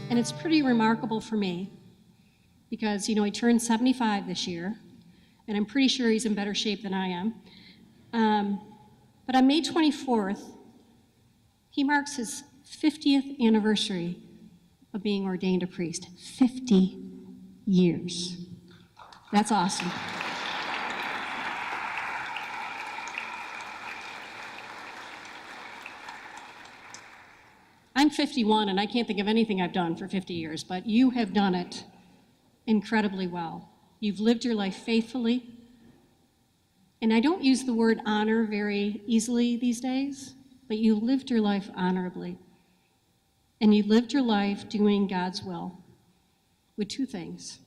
And it's pretty remarkable for me because, he turned 75 this year, and I'm pretty sure he's in better shape than I am. But on May 24th, he marks his 50th anniversary of being ordained a priest. 50 years. That's awesome. I'm 51, and I can't think of anything I've done for 50 years, but you have done it incredibly well. You've lived your life faithfully, and I don't use the word honor very easily these days, but you lived your life honorably, and you lived your life doing God's will with two things: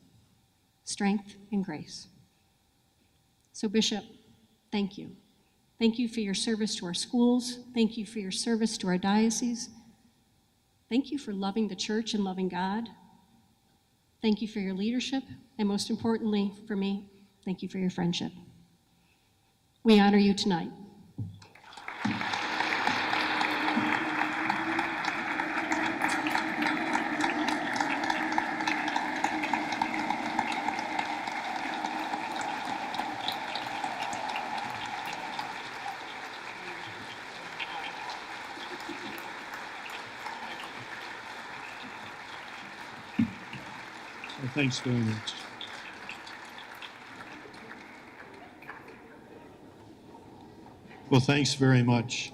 strength and grace. So, Bishop, thank you. Thank you for your service to our schools. Thank you for your service to our diocese. Thank you for loving the church and loving God. Thank you for your leadership, and most importantly for me, thank you for your friendship. We honor you tonight. Well, thanks very much. Well, thanks very much.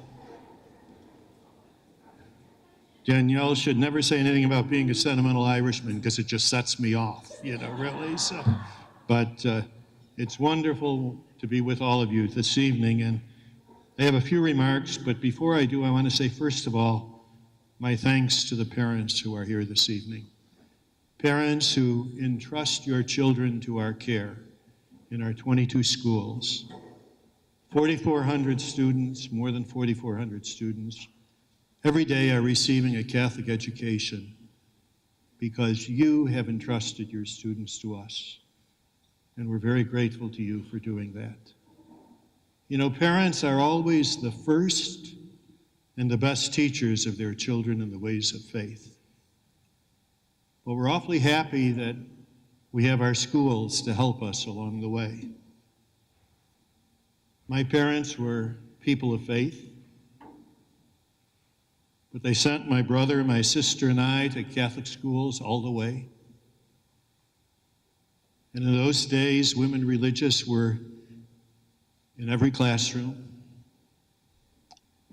Danielle should never say anything about being a sentimental Irishman because it just sets me off, really. So, but it's wonderful to be with all of you this evening. And I have a few remarks, but before I do, I want to say, first of all, my thanks to the parents who are here this evening. Parents who entrust your children to our care in our 22 schools. 4,400 students, more than 4,400 students, every day are receiving a Catholic education because you have entrusted your students to us. And we're very grateful to you for doing that. Parents are always the first and the best teachers of their children in the ways of faith. But we're awfully happy that we have our schools to help us along the way. My parents were people of faith, but they sent my brother, my sister, and I to Catholic schools all the way. And in those days, women religious were in every classroom.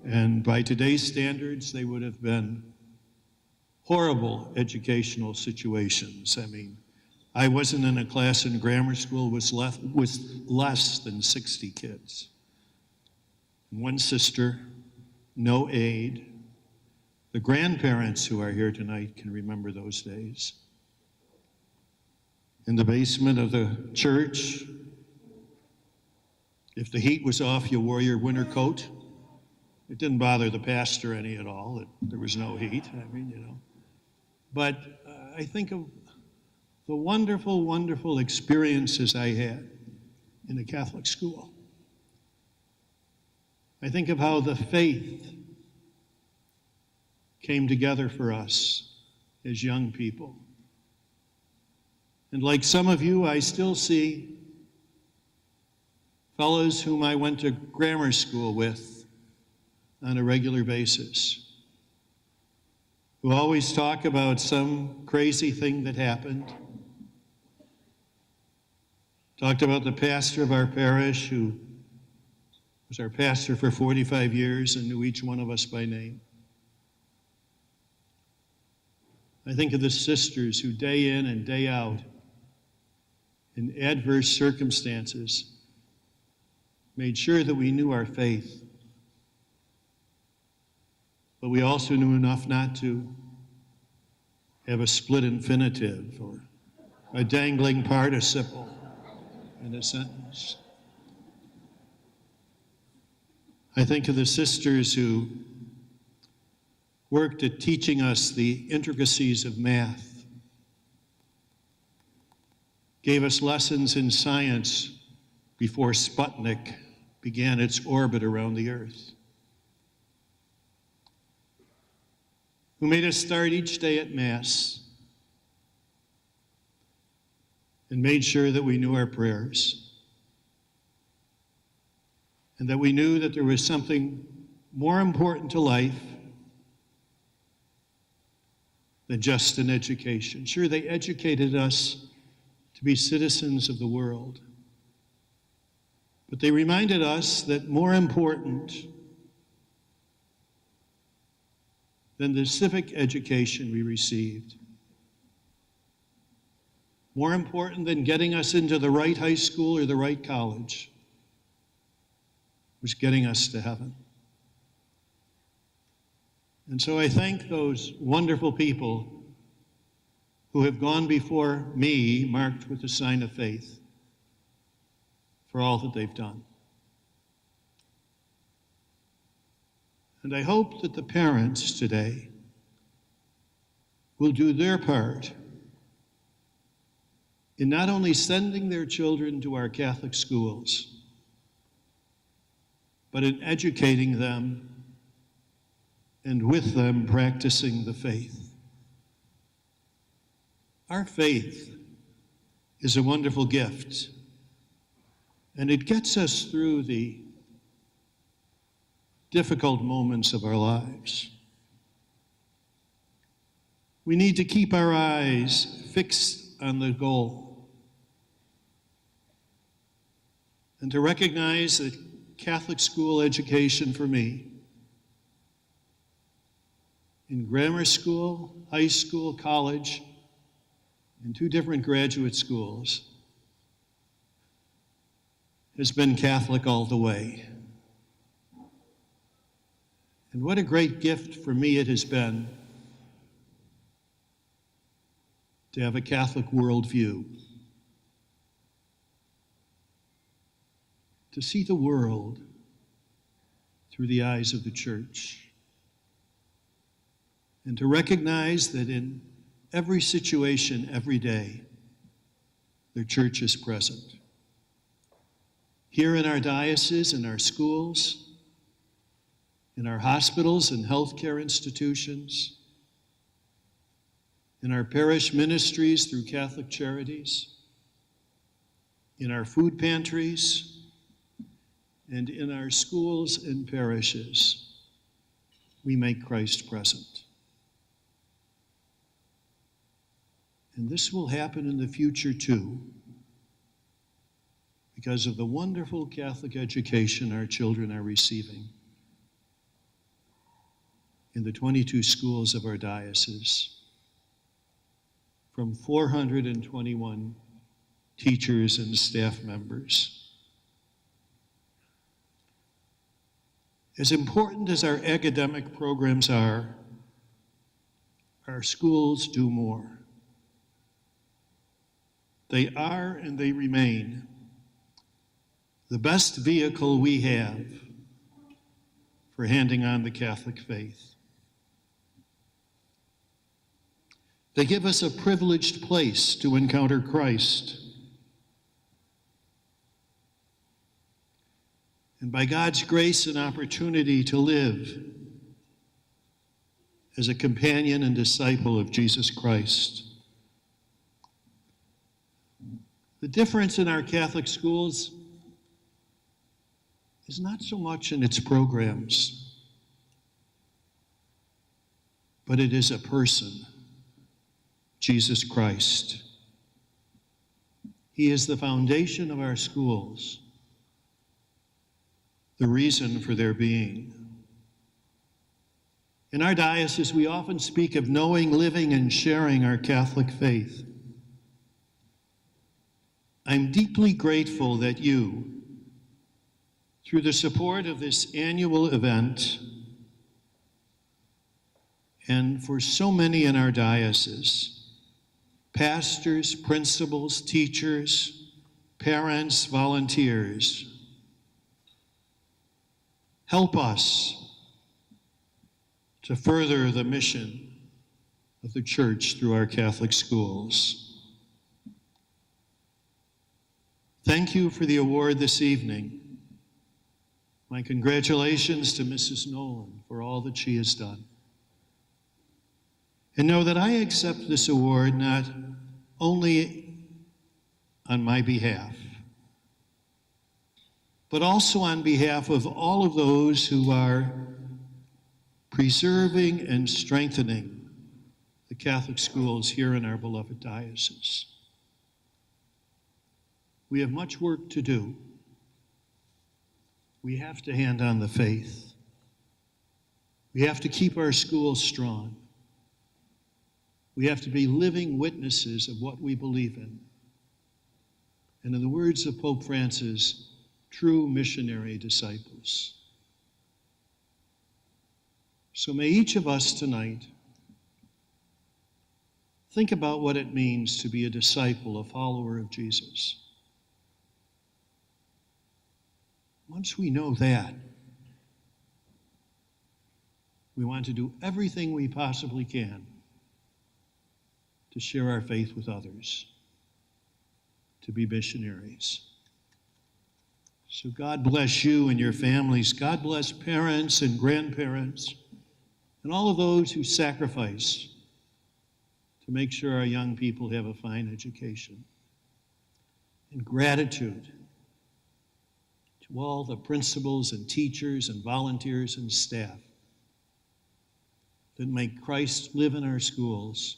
And by today's standards, they would have been horrible educational situations. I wasn't in a class in grammar school with less than 60 kids. One sister, no aid. The grandparents who are here tonight can remember those days. In the basement of the church, if the heat was off, you wore your winter coat. It didn't bother the pastor any at all. There was no heat, But I think of the wonderful, wonderful experiences I had in a Catholic school. I think of how the faith came together for us as young people. And like some of you, I still see fellows whom I went to grammar school with on a regular basis, who always talk about some crazy thing that happened. Talked about the pastor of our parish who was our pastor for 45 years and knew each one of us by name. I think of the sisters who day in and day out, in adverse circumstances, made sure that we knew our faith. But we also knew enough not to have a split infinitive or a dangling participle in a sentence. I think of the sisters who worked at teaching us the intricacies of math, gave us lessons in science before Sputnik began its orbit around the Earth, who made us start each day at Mass and made sure that we knew our prayers, and that we knew that there was something more important to life than just an education. Sure, they educated us to be citizens of the world, but they reminded us that more important than the civic education we received, more important than getting us into the right high school or the right college, was getting us to heaven. And so I thank those wonderful people who have gone before me, marked with the sign of faith, for all that they've done. And I hope that the parents today will do their part in not only sending their children to our Catholic schools, but in educating them and with them practicing the faith. Our faith is a wonderful gift, and it gets us through the difficult moments of our lives. We need to keep our eyes fixed on the goal and to recognize that Catholic school education for me, in grammar school, high school, college, and 2 different graduate schools, has been Catholic all the way. And what a great gift for me it has been to have a Catholic worldview, to see the world through the eyes of the Church, and to recognize that in every situation, every day, the Church is present. Here in our diocese, in our schools, in our hospitals and healthcare institutions, in our parish ministries through Catholic Charities, in our food pantries, and in our schools and parishes, we make Christ present. And this will happen in the future too, because of the wonderful Catholic education our children are receiving in the 22 schools of our diocese, from 421 teachers and staff members. As important as our academic programs are, our schools do more. They are and they remain the best vehicle we have for handing on the Catholic faith. They give us a privileged place to encounter Christ. And by God's grace, an opportunity to live as a companion and disciple of Jesus Christ. The difference in our Catholic schools is not so much in its programs, but it is a person, Jesus Christ. He is the foundation of our schools, the reason for their being. In our diocese, we often speak of knowing, living, and sharing our Catholic faith. I'm deeply grateful that you, through the support of this annual event, and for so many in our diocese, pastors, principals, teachers, parents, volunteers, help us to further the mission of the Church through our Catholic schools. Thank you for the award this evening. My congratulations to Mrs. Nolan for all that she has done. And know that I accept this award not only on my behalf, but also on behalf of all of those who are preserving and strengthening the Catholic schools here in our beloved diocese. We have much work to do. We have to hand on the faith. We have to keep our schools strong. We have to be living witnesses of what we believe in. And in the words of Pope Francis, true missionary disciples. So may each of us tonight think about what it means to be a disciple, a follower of Jesus. Once we know that, we want to do everything we possibly can to share our faith with others, to be missionaries. So God bless you and your families. God bless parents and grandparents and all of those who sacrifice to make sure our young people have a fine education. And gratitude to all the principals and teachers and volunteers and staff that make Christ live in our schools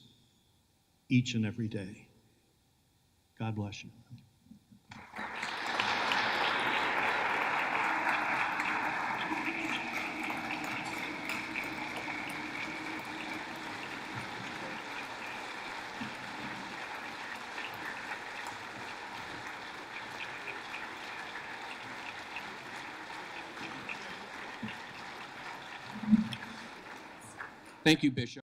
each and every day. God bless you. Thank you, Bishop.